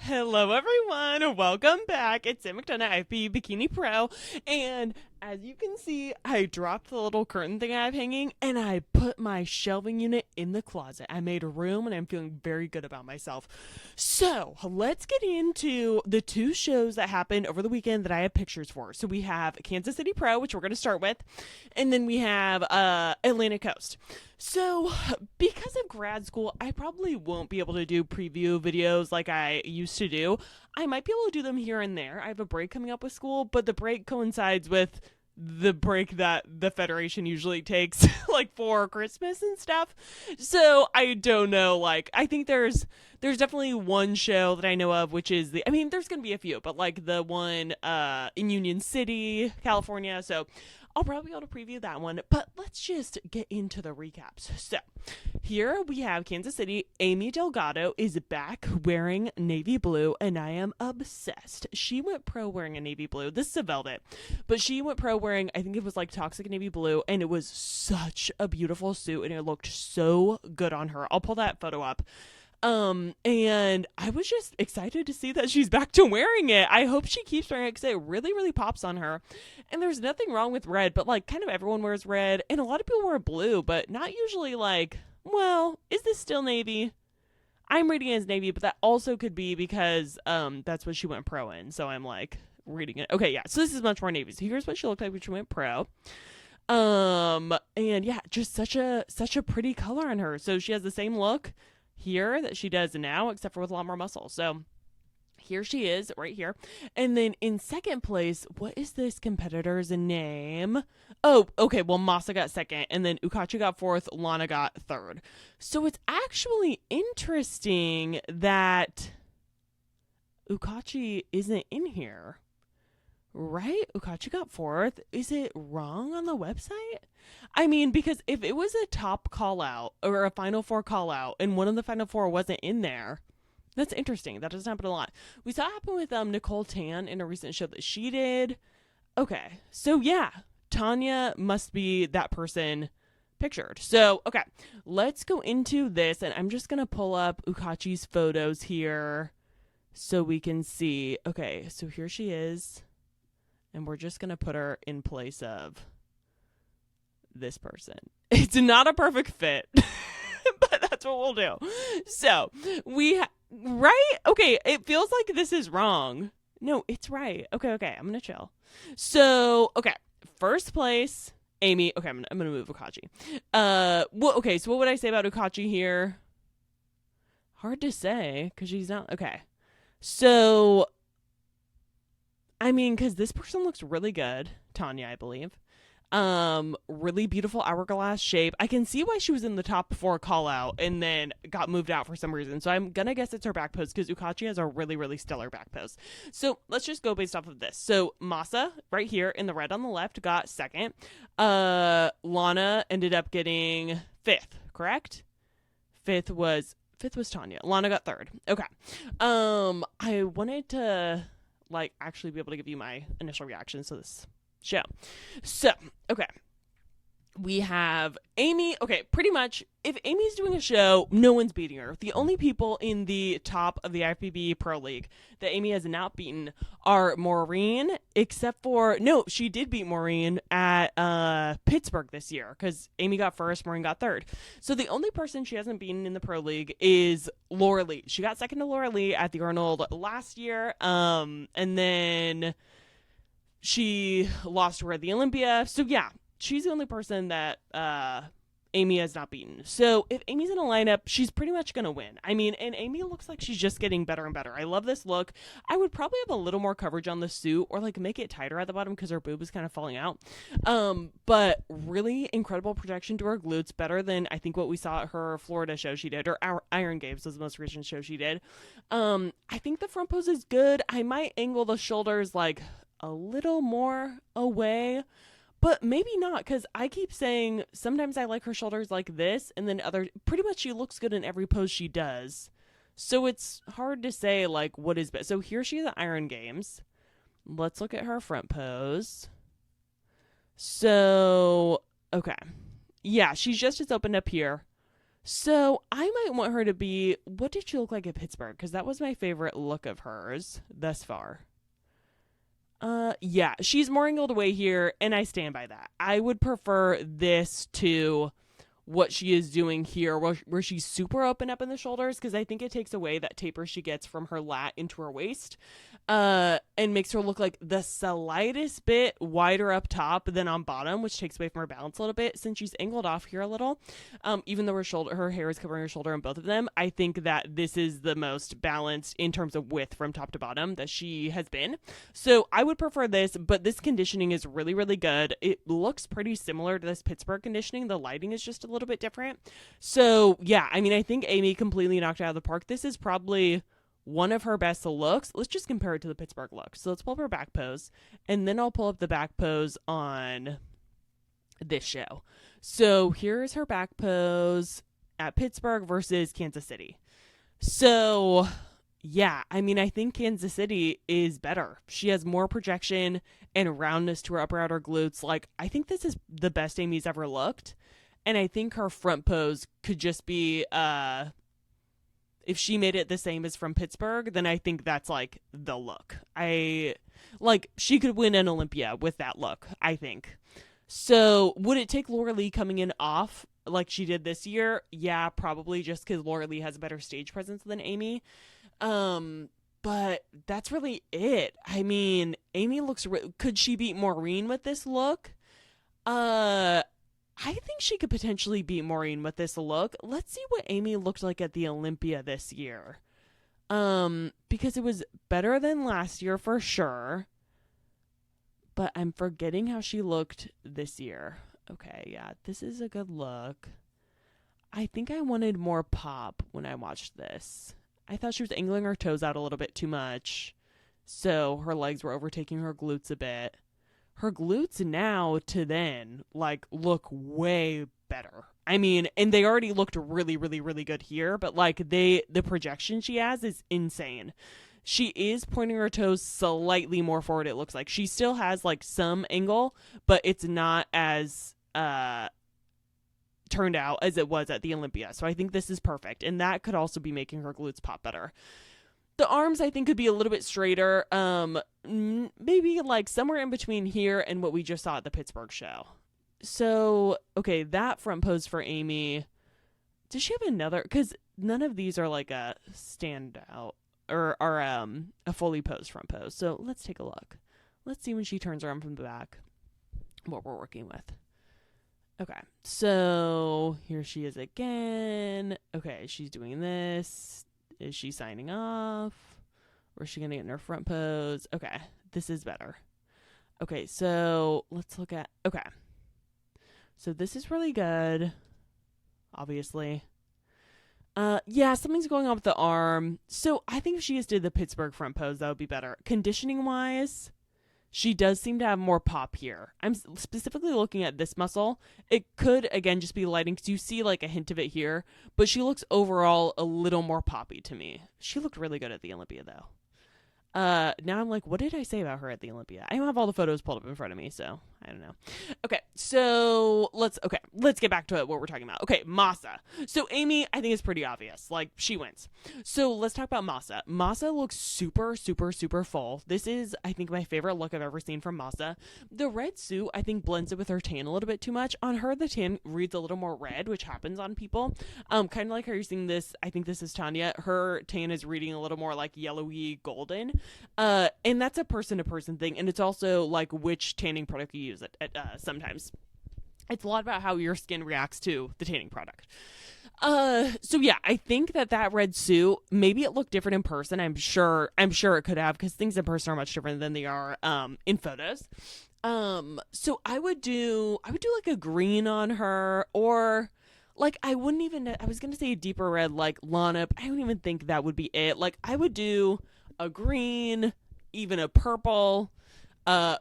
Hello, everyone. Welcome back. It's Sam McDonough, IFBB Bikini Pro. And as you can see, I dropped the little curtain thing I have hanging and I put my shelving unit in the closet. I made room and I'm feeling very good about myself. So let's get into the two shows that happened over the weekend that I have pictures for. So we have Kansas City Pro, which we're going to start with, and then we have Atlantic Coast. So, because of grad school, I probably won't be able to do preview videos like I used to do. I might be able to do them here and there. I have a break coming up with school, but the break coincides with the break that the Federation usually takes, like for Christmas and stuff. So, I don't know. Like, I think there's definitely one show that I know of, which is there's going to be a few, but like the one in Union City, California. So, I'll probably be able to preview that one, but let's just get into the recaps. So, here we have Kansas City. Amy Delgado is back wearing navy blue, and I am obsessed. She went pro wearing a navy blue. This is a velvet, but she went pro wearing, I think it was like toxic navy blue, and it was such a beautiful suit, and it looked so good on her. I'll pull that photo up. And I was just excited to see that she's back to wearing it. I hope she keeps wearing it because it really, really pops on her. And there's nothing wrong with red, but like kind of everyone wears red, and a lot of people wear blue, but not usually like, well, is this still navy? I'm reading it as navy, but that also could be because that's what she went pro in. So I'm like reading it. Okay, yeah. So this is much more navy. So here's what she looked like when she went pro. And yeah, just such a pretty color on her. So she has the same look here that she does now, except for with a lot more muscle. So here she is right here. And then in second place, what is this competitor's name? Oh, okay. Well, Masa got second, and then Ukachi got fourth, Lana got third. So it's actually interesting that Ukachi isn't in here. Right? Ukachi got fourth. Is it wrong on the website? I mean, because if it was a top call out or a Final Four call out and one of the Final Four wasn't in there, that's interesting. That doesn't happen a lot. We saw it happen with Nicole Tan in a recent show that she did. Okay. So, yeah, Tanya must be that person pictured. So, okay, let's go into this. And I'm just going to pull up Ukachi's photos here so we can see. Okay, so here she is. And we're just going to put her in place of this person. It's not a perfect fit, but that's what we'll do. So, right? Okay, it feels like this is wrong. No, it's right. Okay, I'm going to chill. So, okay, first place, Amy. Okay, I'm going to move Ukachi. Okay, so what would I say about Ukachi here? Hard to say, because she's not, okay. So, I mean, because this person looks really good. Tanya, I believe. Really beautiful hourglass shape. I can see why she was in the top four call out and then got moved out for some reason. So I'm gonna guess it's her back pose because Ukachi has a really, really stellar back pose. So let's just go based off of this. So Masa, right here in the red on the left, got second. Lana ended up getting fifth, correct? Fifth was Tanya. Lana got third. Okay. I wanted to actually be able to give you my initial reactions to this show. So, okay. We have Amy. Okay, pretty much, if Amy's doing a show, no one's beating her. The only people in the top of the IFBB Pro League that Amy has not beaten are Maureen, except for, no, she did beat Maureen at Pittsburgh this year, because Amy got first, Maureen got third. So the only person she hasn't beaten in the Pro League is Laura Lee. She got second to Laura Lee at the Arnold last year, and then she lost to her at the Olympia. So yeah, she's the only person that Amy has not beaten. So if Amy's in a lineup, she's pretty much going to win. I mean, and Amy looks like she's just getting better and better. I love this look. I would probably have a little more coverage on the suit or make it tighter at the bottom because her boob is kind of falling out. But really incredible protection to her glutes, better than I think what we saw at her Florida show she did, or our Iron Games was the most recent show she did. I think the front pose is good. I might angle the shoulders a little more away, but maybe not, because I keep saying sometimes I like her shoulders like this, and then pretty much she looks good in every pose she does. So it's hard to say what is best. So here she is at Iron Games. Let's look at her front pose. So, okay. Yeah, she's just opened up here. So I might want her to be, what did she look like at Pittsburgh? Because that was my favorite look of hers thus far. Yeah, she's more angled away here, and I stand by that. I would prefer this to what she is doing here, where she's super open up in the shoulders, because I think it takes away that taper she gets from her lat into her waist, and makes her look like the slightest bit wider up top than on bottom, which takes away from her balance a little bit since she's angled off here a little. Even though her hair is covering her shoulder in both of them, I think that this is the most balanced in terms of width from top to bottom that she has been. So I would prefer this, but this conditioning is really, really good. It looks pretty similar to this Pittsburgh conditioning. The lighting is just a little bit different. So yeah, I mean, I think Amy completely knocked it out of the park. This is probably one of her best looks. Let's just compare it to the Pittsburgh look. So let's pull up her back pose, and then I'll pull up the back pose on this show. So here's her back pose at Pittsburgh versus Kansas City. So yeah, I mean, I think Kansas City is better. She has more projection and roundness to her upper outer glutes. Like, I think this is the best Amy's ever looked. And I think her front pose could just be, if she made it the same as from Pittsburgh, then I think that's like the look. She could win an Olympia with that look, I think. So would it take Laura Lee coming in off like she did this year? Yeah, probably, just because Laura Lee has a better stage presence than Amy. But that's really it. I mean, Amy looks, could she beat Maureen with this look? I think she could potentially beat Maureen with this look. Let's see what Amy looked like at the Olympia this year. Because it was better than last year for sure. But I'm forgetting how she looked this year. Okay, yeah, this is a good look. I think I wanted more pop when I watched this. I thought she was angling her toes out a little bit too much. So her legs were overtaking her glutes a bit. Her glutes now to then, like, look way better. I mean, and they already looked really, really, really good here, but, like, the projection she has is insane. She is pointing her toes slightly more forward, it looks like. She still has, like, some angle, but it's not as turned out as it was at the Olympia. So I think this is perfect, and that could also be making her glutes pop better. The arms, I think, could be a little bit straighter. Maybe like somewhere in between here and what we just saw at the Pittsburgh show. So, okay, that front pose for Amy. Does she have another? Because none of these are like a standout or are a fully posed front pose. So let's take a look. Let's see when she turns around from the back what we're working with. Okay, so here she is again. Okay, she's doing this. Is she signing off? Or is she going to get in her front pose? Okay, this is better. Okay, so let's look at... Okay. So this is really good, obviously. Yeah, something's going on with the arm. So I think if she just did the Pittsburgh front pose, that would be better. Conditioning-wise, she does seem to have more pop here. I'm specifically looking at this muscle. It could, again, just be lighting because you see like a hint of it here. But she looks overall a little more poppy to me. She looked really good at the Olympia, though. Now I'm like, what did I say about her at the Olympia? I don't have all the photos pulled up in front of me, so I don't know. Okay, so let's get back to what we're talking about. Okay, Masa. So Amy, I think is pretty obvious. Like, she wins. So let's talk about Masa. Masa looks super, super, super full. This is, I think, my favorite look I've ever seen from Masa. The red suit, I think, blends it with her tan a little bit too much. On her, the tan reads a little more red, which happens on people. Kind of like how you're seeing this, I think this is Tanya. Her tan is reading a little more like yellowy golden. And that's a person-to-person thing, and it's also like which tanning product you use at sometimes. It's a lot about how your skin reacts to the tanning product. So yeah, I think that red suit, maybe it looked different in person. I'm sure it could have, because things in person are much different than they are in photos. So I would do like a green on her, or like I was gonna say a deeper red like Lana, but I don't even think that would be it. Like I would do a green, even a purple,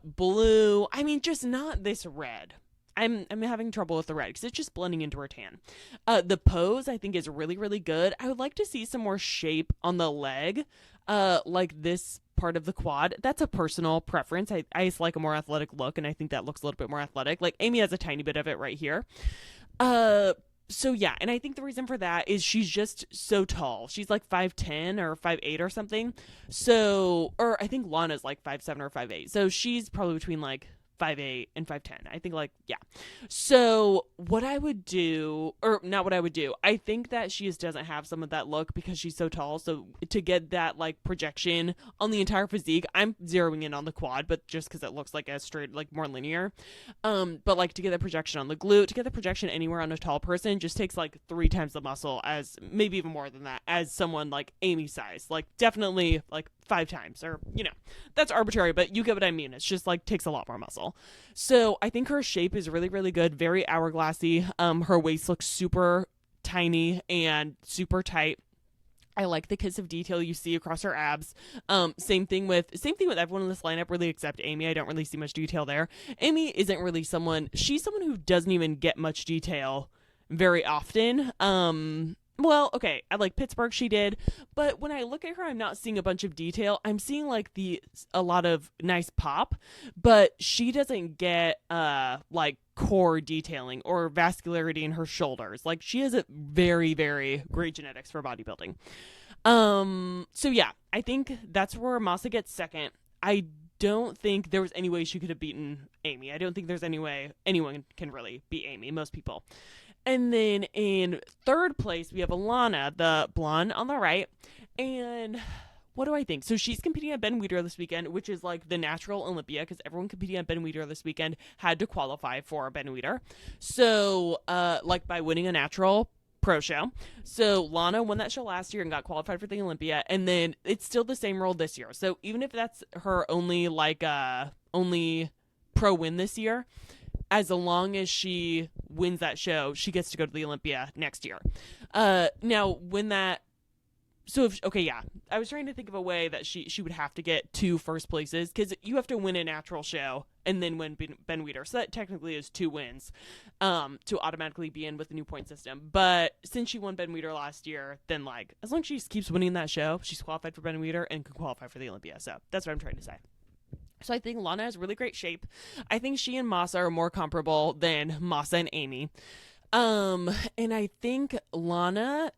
blue. I mean, just not this red. I'm having trouble with the red because it's just blending into her tan. The pose, I think, is really, really good. I would like to see some more shape on the leg, like this part of the quad. That's a personal preference. I just like a more athletic look, and I think that looks a little bit more athletic. Like, Amy has a tiny bit of it right here. So yeah, and I think the reason for that is she's just so tall. She's like 5'10" or 5'8" or something. So, or I think Lana's like 5'7" or 5'8". So she's probably between like 5'8" and 5'10". I think like, yeah. So what I would do, or not what I would do, I think that she just doesn't have some of that look because she's so tall. So to get that like projection on the entire physique, I'm zeroing in on the quad, but just because it looks like a straight, like more linear. But like to get the projection on the glute, to get the projection anywhere on a tall person just takes like 3 times the muscle, as maybe even more than that, as someone like Amy's size. Like definitely like 5 times, or that's arbitrary, but you get what I mean. It's just like takes a lot more muscle. So I think her shape is really, really good, very hourglassy. Her waist looks super tiny and super tight. I like the kiss of detail you see across her abs. Same thing with everyone in this lineup, really, except Amy. I don't really see much detail there. Amy isn't really someone. She's someone who doesn't even get much detail very often. Well, okay, at like Pittsburgh she did, but when I look at her, I'm not seeing a bunch of detail. I'm seeing like a lot of nice pop, but she doesn't get like core detailing or vascularity in her shoulders. Like she has a very, very great genetics for bodybuilding. So yeah, I think that's where Masa gets second. I don't think there was any way she could have beaten Amy. I don't think there's any way anyone can really beat Amy, most people. And then in third place, we have Alana, the blonde on the right. And what do I think? So she's competing at Ben Weider this weekend, which is like the natural Olympia, because everyone competing at Ben Weider this weekend had to qualify for Ben Weider. So, like by winning a natural pro show. So Lana won that show last year and got qualified for the Olympia. And then it's still the same role this year. So even if that's her only pro win this year, as long as she wins that show, she gets to go to the Olympia next year. Now, when that... So, I was trying to think of a way that she would have to get 2 first places, because you have to win a natural show and then win Ben Weider. So that technically is 2 wins to automatically be in with the new point system. But since she won Ben Weider last year, then, like, as long as she just keeps winning that show, she's qualified for Ben Weider and can qualify for the Olympia. So that's what I'm trying to say. So I think Lana has really great shape. I think she and Masa are more comparable than Masa and Amy. And I think Lana,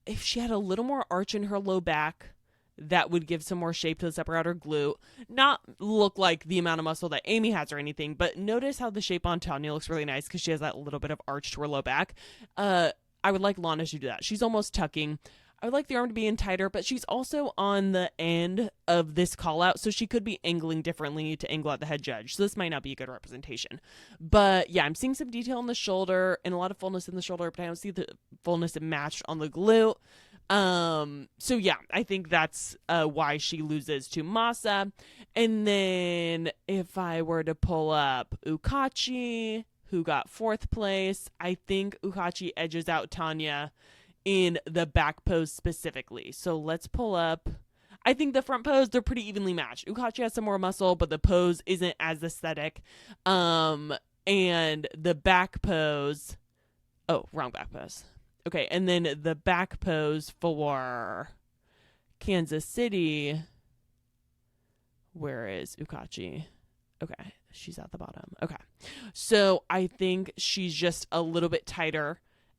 if she had a little more arch in her low back, that would give some more shape to the upper outer glute. Not look like the amount of muscle that Amy has or anything, but notice how the shape on Tanya looks really nice because she has that little bit of arch to her low back. I would like Lana to do that. She's almost tucking. I would like the arm to be in tighter, but she's also on the end of this call out, so she could be angling differently to angle at the head judge. So this might not be a good representation. But yeah, I'm seeing some detail in the shoulder and a lot of fullness in the shoulder, but I don't see the fullness matched on the glute. So yeah, I think that's why she loses to Masa. And then if I were to pull up Ukachi, who got 4th place, I think Ukachi edges out Tanya in the back pose specifically. So let's pull up. I think the front pose, they're pretty evenly matched. Ukachi has some more muscle, but the pose isn't as aesthetic. And the back pose, wrong back pose. Okay, and then the back pose for Kansas City, where is Ukachi? Okay, she's at the bottom. Okay, so I think she's just a little bit tighter.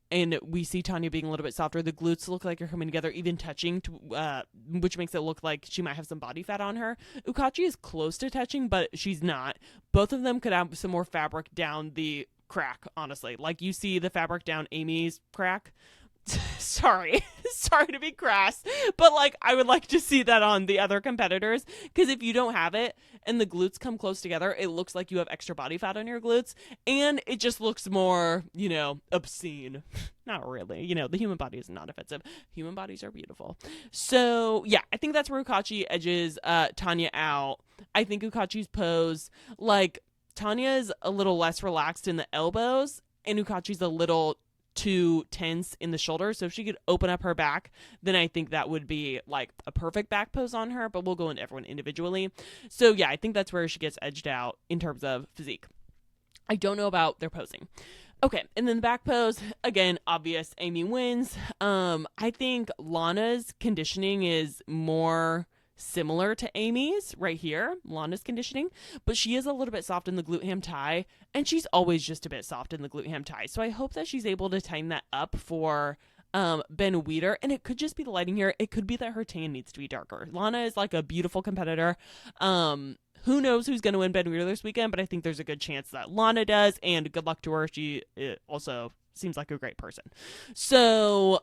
And we see Tanya being a little bit softer. The glutes look like they're coming together, even touching, which makes it look like she might have some body fat on her. Ukachi is close to touching, but she's not. Both of them could have some more fabric down the crack, honestly. Like you see the fabric down Amy's crack. Sorry to be crass, but like I would like to see that on the other competitors, because if you don't have it and the glutes come close together, it looks like you have extra body fat on your glutes, and it just looks more, obscene. Not really. The human body is not offensive. Human bodies are beautiful. So yeah, I think that's where Ukachi edges Tanya out. I think Ukachi's pose, like Tanya is a little less relaxed in the elbows, and Ukachi's a little too tense in the shoulder. So if she could open up her back, then I think that would be like a perfect back pose on her, but we'll go into everyone individually. So yeah, I think that's where she gets edged out in terms of physique. I don't know about their posing. Okay, and then the back pose, again, obvious, Amy wins. I think Lana's conditioning is more similar to Amy's right here, Lana's conditioning, but she is a little bit soft in the glute ham tie, and she's always just a bit soft in the glute ham tie. So I hope that she's able to tighten that up for Ben Weeder, and it could just be the lighting here. It could be that her tan needs to be darker. Lana is like a beautiful competitor. Who knows who's going to win Ben Weeder this weekend, but I think there's a good chance that Lana does, and good luck to her. She also seems like a great person. So,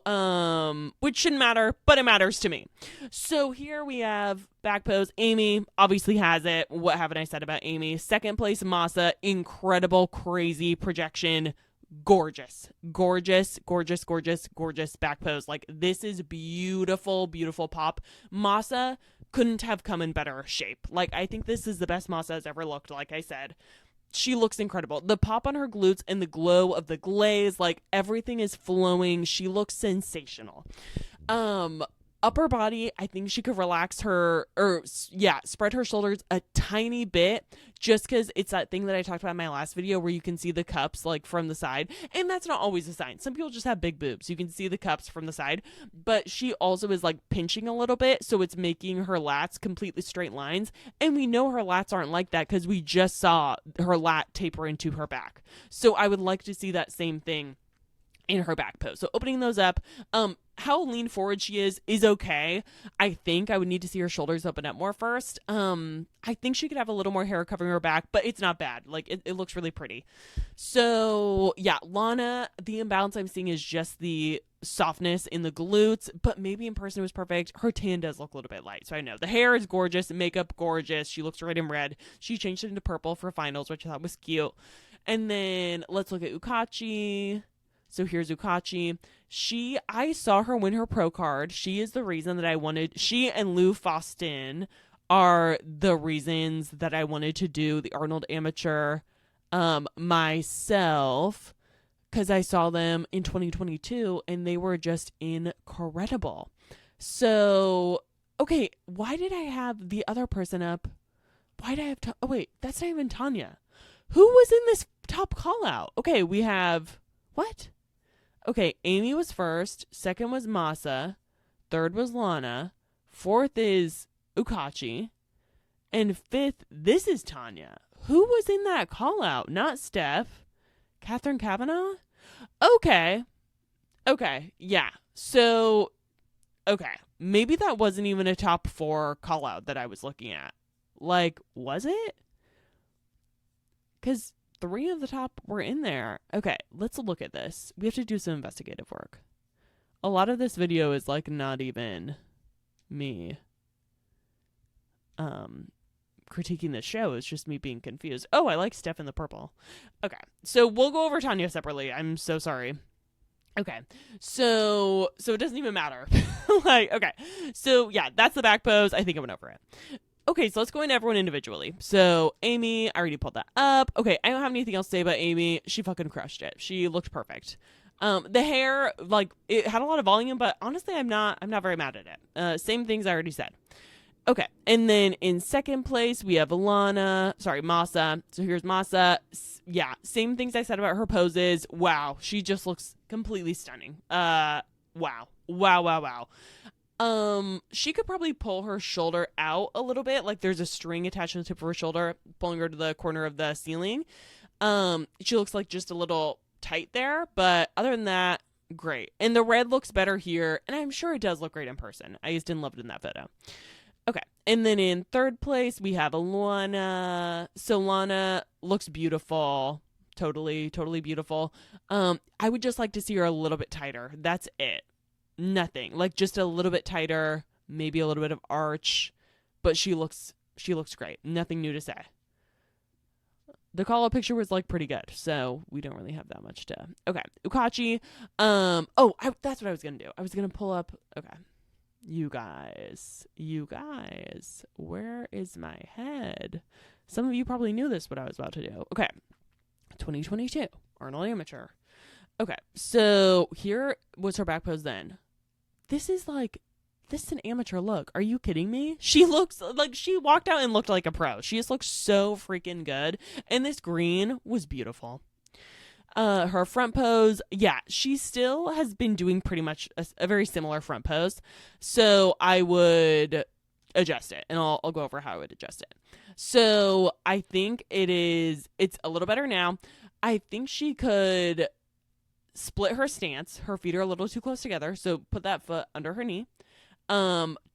which shouldn't matter, but it matters to me. So here we have back pose. Amy obviously has it. What haven't I said about Amy? Second place, Masa. Incredible, crazy projection. Gorgeous back pose. Like, this is beautiful, beautiful pop. Masa couldn't have come in better shape. Like, I think this is the best Masa has ever looked. Like I said, she looks incredible. The pop on her glutes and the glow of the glaze, like, everything is flowing. She looks sensational. Upper body, I think she could relax her, spread her shoulders a tiny bit, just because it's that thing that I talked about in my last video where you can see the cups like from the side, and that's not always a sign. Some people just have big boobs. You can see the cups from the side, but she also is like pinching a little bit, so it's making her lats completely straight lines, and we know her lats aren't like that because we just saw her lat taper into her back. So I would like to see that same thing in her back pose. So opening those up, how lean forward she is okay. I think I would need to see her shoulders open up more first. I think she could have a little more hair covering her back, but it's not bad. Like, it looks really pretty. So yeah, Lana, the imbalance I'm seeing is just the softness in the glutes, but maybe in person it was perfect. Her tan does look a little bit light, so I know. The hair is gorgeous, makeup gorgeous. She looks right in red. She changed it into purple for finals, which I thought was cute. And then let's look at Ukachi. So here's Ukachi. I saw her win her pro card. She is the reason that she and Lou Faustin are the reasons that I wanted to do the Arnold Amateur myself, because I saw them in 2022 and they were just incredible. So, okay, why did I have the other person up? Why did I have oh wait, that's not even Tanya. Who was in this top call out? Okay, we have what? Okay, Amy was first, second was Masa, third was Lana, fourth is Ukachi, and fifth, this is Tanya. Who was in that call out? Not Steph. Catherine Kavanaugh? Okay, yeah. So, okay, maybe that wasn't even a top 4 call out that I was looking at. Like, was it? Because 3 of the top were in there. Okay, let's look at this. We have to do some investigative work. A lot of this video is like not even me critiquing the show. It's just me being confused. Oh, I like Steph in the purple. Okay, so we'll go over Tanya separately. I'm so sorry. Okay, so it doesn't even matter. Like, okay, so yeah, that's the back pose. I think I went over it. Okay, so let's go into everyone individually. So Amy, I already pulled that up. Okay, I don't have anything else to say about Amy. She fucking crushed it. She looked perfect. The hair, like, it had a lot of volume, but honestly, I'm not very mad at it. Same things I already said. Okay, and then in second place, we have Masa. So here's Masa. Yeah, same things I said about her poses. Wow, she just looks completely stunning. Wow. She could probably pull her shoulder out a little bit. Like, there's a string attached to the tip of her shoulder, pulling her to the corner of the ceiling. She looks like just a little tight there, but other than that, great. And the red looks better here, and I'm sure it does look great in person. I just didn't love it in that photo. Okay, and then in third place, we have Lana. So Lana looks beautiful. Totally beautiful. I would just like to see her a little bit tighter. That's it. Nothing. Like, just a little bit tighter, maybe a little bit of arch, but she looks great. Nothing new to say. The call-out picture was like pretty good, so we don't really have that much to. Okay, Ukachi. That's what I was gonna do. I was gonna pull up. Okay, you guys, where is my head? Some of you probably knew this, what I was about to do. Okay, 2022 Arnold Amateur. Okay, so here was her back pose then. This is an amateur look. Are you kidding me? She looks like she walked out and looked like a pro. She just looks so freaking good. And this green was beautiful. Her front pose, yeah, she still has been doing pretty much a very similar front pose. So I would adjust it, and I'll go over how I would adjust it. So I think it's a little better now. I think she could split her stance. Her feet are a little too close together, so put that foot under her knee.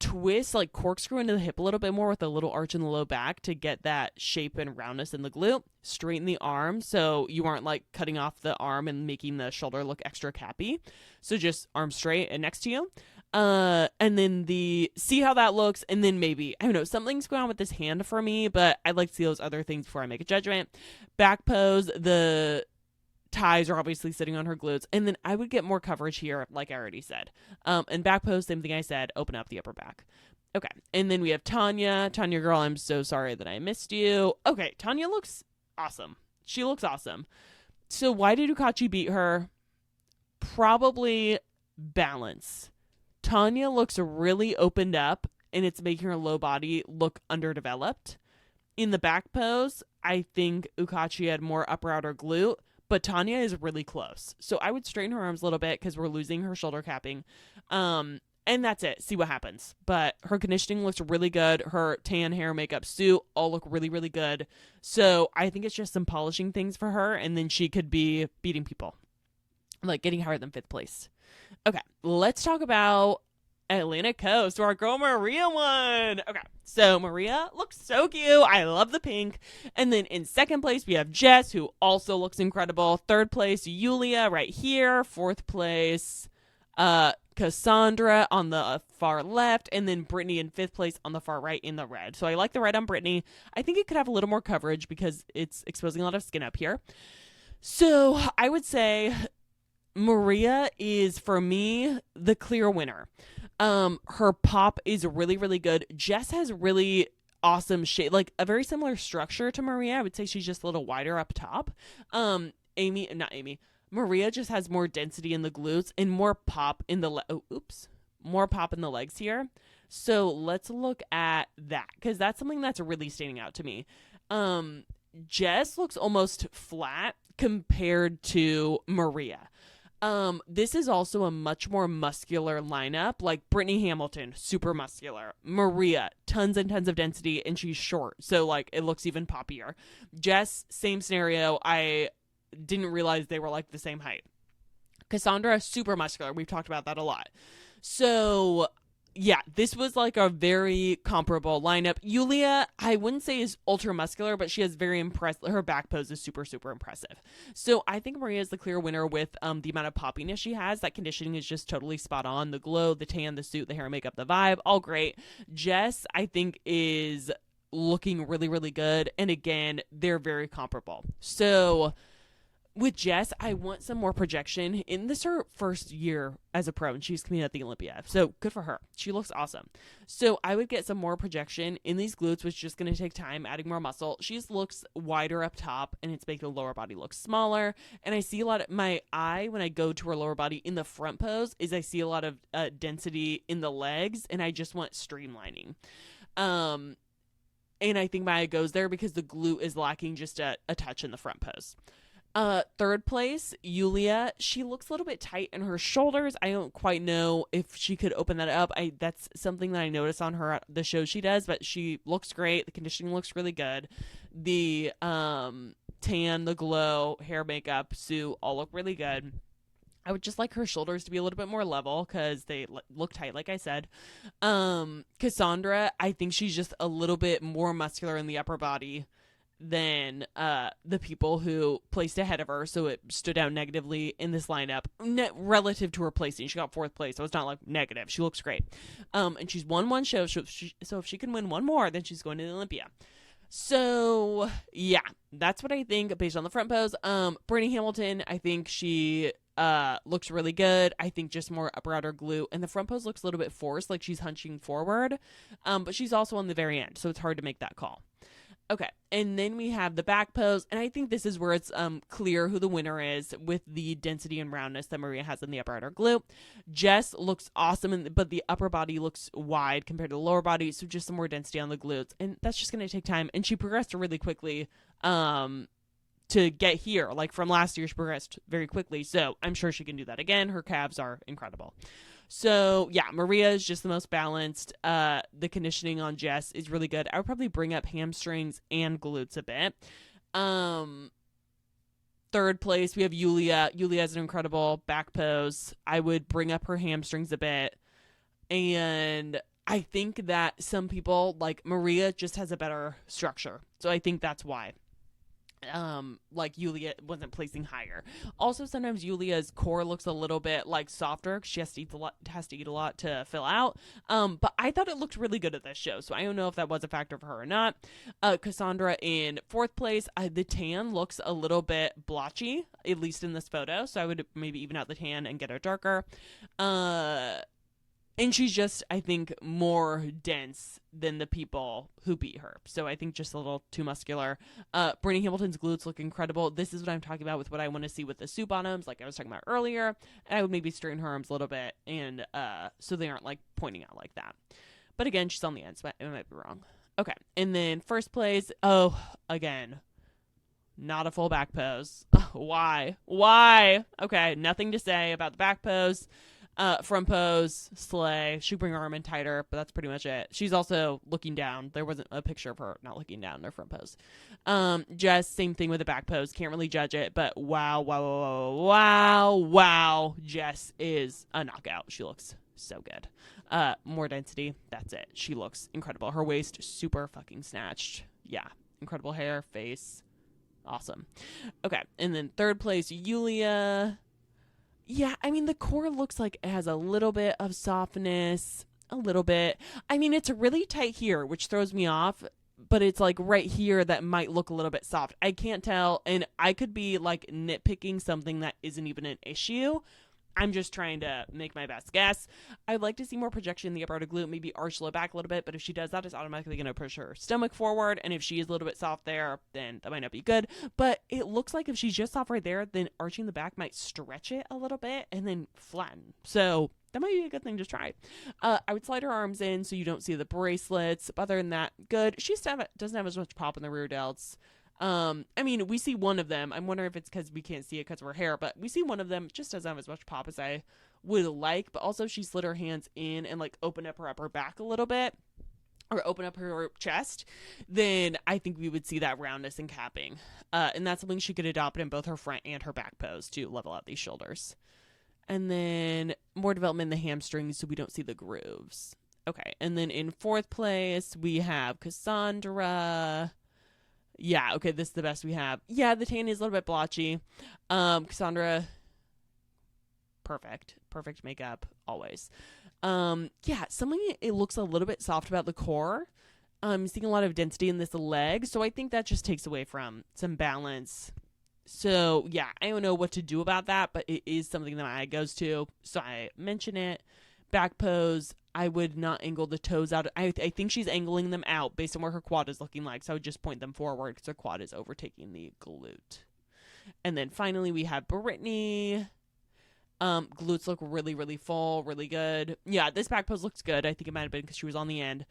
Twist, like corkscrew into the hip a little bit more with a little arch in the low back to get that shape and roundness in the glute. Straighten the arm so you aren't like cutting off the arm and making the shoulder look extra cappy. So just arm straight and next to you. And then see how that looks, and then maybe, I don't know, something's going on with this hand for me, but I'd like to see those other things before I make a judgment. Back pose, the ties are obviously sitting on her glutes, and then I would get more coverage here, like I already said. And back pose, same thing I said, open up the upper back. Okay, and then we have Tanya. Tanya, girl, I'm so sorry that I missed you. Okay, Tanya looks awesome. She looks awesome. So why did Ukachi beat her? Probably balance. Tanya looks really opened up, and it's making her low body look underdeveloped. In the back pose, I think Ukachi had more upper outer glute, but Tanya is really close. So I would straighten her arms a little bit because we're losing her shoulder capping. And that's it. See what happens. But her conditioning looks really good. Her tan, hair, makeup, suit all look really, really good. So I think it's just some polishing things for her, and then she could be beating people, like getting higher than 5th place. Okay, let's talk about Atlantic Coast, where our girl Maria won. Okay, so Maria looks so cute. I love the pink. And then in 2nd place, we have Jess, who also looks incredible. 3rd place, Yulia right here. 4th place, Cassandra on the far left. And then Brittany in 5th place on the far right in the red. So I like the red on Brittany. I think it could have a little more coverage because it's exposing a lot of skin up here. So I would say Maria is, for me, the clear winner. Her pop is really, really good. Jess has really awesome shape, like a very similar structure to Maria. I would say she's just a little wider up top. Maria just has more density in the glutes and more pop in the more pop in the legs here. So let's look at that, because that's something that's really standing out to me. Jess looks almost flat compared to Maria. This is also a much more muscular lineup. Like Brittany Hamilton, super muscular. Maria, tons and tons of density, and she's short, so like it looks even poppier. Jess, same scenario. I didn't realize they were like the same height. Cassandra, super muscular. We've talked about that a lot. So yeah, this was like a very comparable lineup. Yulia, I wouldn't say is ultra muscular, but she has very impressive. Her back pose is super, super impressive. So I think Maria is the clear winner with the amount of poppiness she has. That conditioning is just totally spot on. The glow, the tan, the suit, the hair, makeup, the vibe, all great. Jess, I think, is looking really, really good. And again, they're very comparable. So with Jess, I want some more projection. In this her first year as a pro, and she's competing at the Olympia. So good for her. She looks awesome. So I would get some more projection in these glutes, which is just going to take time, adding more muscle. She just looks wider up top, and it's making the lower body look smaller. And I see a lot of my eye when I go to her lower body in the front pose is I see a lot of density in the legs, and I just want streamlining. And I think my eye goes there because the glute is lacking just a touch in the front pose. 3rd place, Yulia. She looks a little bit tight in her shoulders. I don't quite know if she could open that up. That's something that I notice on her, the show she does, but she looks great. The conditioning looks really good. The tan, the glow, hair, makeup, suit, all look really good. I would just like her shoulders to be a little bit more level because they look tight, like I said. Cassandra, I think she's just a little bit more muscular in the upper body than the people who placed ahead of her, so it stood out negatively in this lineup relative to her placing. She got 4th place, so it's not like negative. She looks great. And she's won one show, so if she can win one more, then she's going to the Olympia. So yeah, that's what I think based on the front pose. Brittany Hamilton, I think she looks really good. I think just more upper outer glute, and the front pose looks a little bit forced, like she's hunching forward, but she's also on the very end, so it's hard to make that call. Okay, and then we have the back pose, and I think this is where it's clear who the winner is with the density and roundness that Maria has in the upper outer glute. Jess looks awesome, but the upper body looks wide compared to the lower body, so just some more density on the glutes, and that's just going to take time, and she progressed really quickly to get here. Like from last year, she progressed very quickly, so I'm sure she can do that again. Her calves are incredible. So yeah, Maria is just the most balanced. The conditioning on Jess is really good. I would probably bring up hamstrings and glutes a bit. Um, Third place, we have Yulia. Yulia has an incredible back pose. I would bring up her hamstrings a bit. And I think that some people, like Maria, just has a better structure. So I think that's why. Like Yulia wasn't placing higher. Also, sometimes Yulia's core looks a little bit like softer 'cause she has to eat a lot to fill out. But I thought it looked really good at this show, so I don't know if that was a factor for her or not. Cassandra in fourth place. The tan looks a little bit blotchy, at least in this photo, so I would maybe even out the tan and get her darker. And she's just, I think, more dense than the people who beat her. So I think just a little too muscular. Brittany Hamilton's glutes look incredible. This is what I'm talking about with what I want to see with the suit bottoms, like I was talking about earlier. And I would maybe straighten her arms a little bit, and so they aren't like pointing out like that. But again, she's on the end, so I might be wrong. Okay, and then first place. Oh, again, not a full back pose. Why? Okay, nothing to say about the back pose. Front pose, slay. She bring her arm in tighter, but that's pretty much it. She's also looking down. There wasn't a picture of her not looking down in her front pose. Jess, same thing with the back pose. Can't really judge it, but wow. Jess is a knockout. She looks so good. More density. That's it. She looks incredible. Her waist, super fucking snatched. Yeah. Incredible hair, face. Awesome. Okay. And then third place, Yulia. Yeah, I mean, the core looks like it has a little bit of softness, a little bit. I mean, it's really tight here, which throws me off, but it's like right here that might look a little bit soft. I can't tell, and I could be like nitpicking something that isn't even an issue. I'm just trying to make my best guess. I'd like to see more projection in the upper outer glute, maybe arch low back a little bit, but if she does that, it's automatically going to push her stomach forward, and if she is a little bit soft there, then that might not be good. But it looks like if she's just soft right there, then arching the back might stretch it a little bit and then flatten. So that might be a good thing to try. I would slide her arms in so you don't see the bracelets. But other than that, good. She doesn't have as much pop in the rear delts. I mean, we see one of them. I'm wondering if it's because we can't see it because of her hair, but we see one of them. Just doesn't have as much pop as I would like. But also, she slid her hands in and like opened up her upper back a little bit, or open up her chest. Then I think we would see that roundness and capping. And that's something she could adopt in both her front and her back pose to level out these shoulders. And then more development in the hamstrings so we don't see the grooves. Okay, and then in fourth place we have Cassandra. Yeah, okay, this is the best we have. Yeah, the tan is a little bit blotchy. Cassandra, perfect makeup, always. Yeah, something it looks a little bit soft about the core. Seeing a lot of density in this leg, so I think that just takes away from some balance. So yeah, I don't know what to do about that, but it is something that my eye goes to, so I mention it. Back pose, I would not angle the toes out. I think she's angling them out based on where her quad is looking like, so I would just point them forward because her quad is overtaking the glute. And then finally we have Brittany. Glutes look really, really full, really good. Yeah, this back pose looks good. I think it might have been because she was on the end.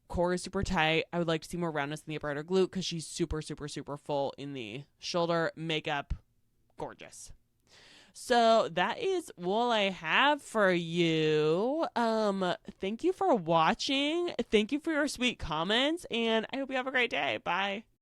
Core is super tight. I would like to see more roundness in the upper outer glute because she's super, super, super full in the shoulder. Makeup, gorgeous. So that is all I have for you. Thank you for watching. Thank you for your sweet comments, and I hope you have a great day. Bye.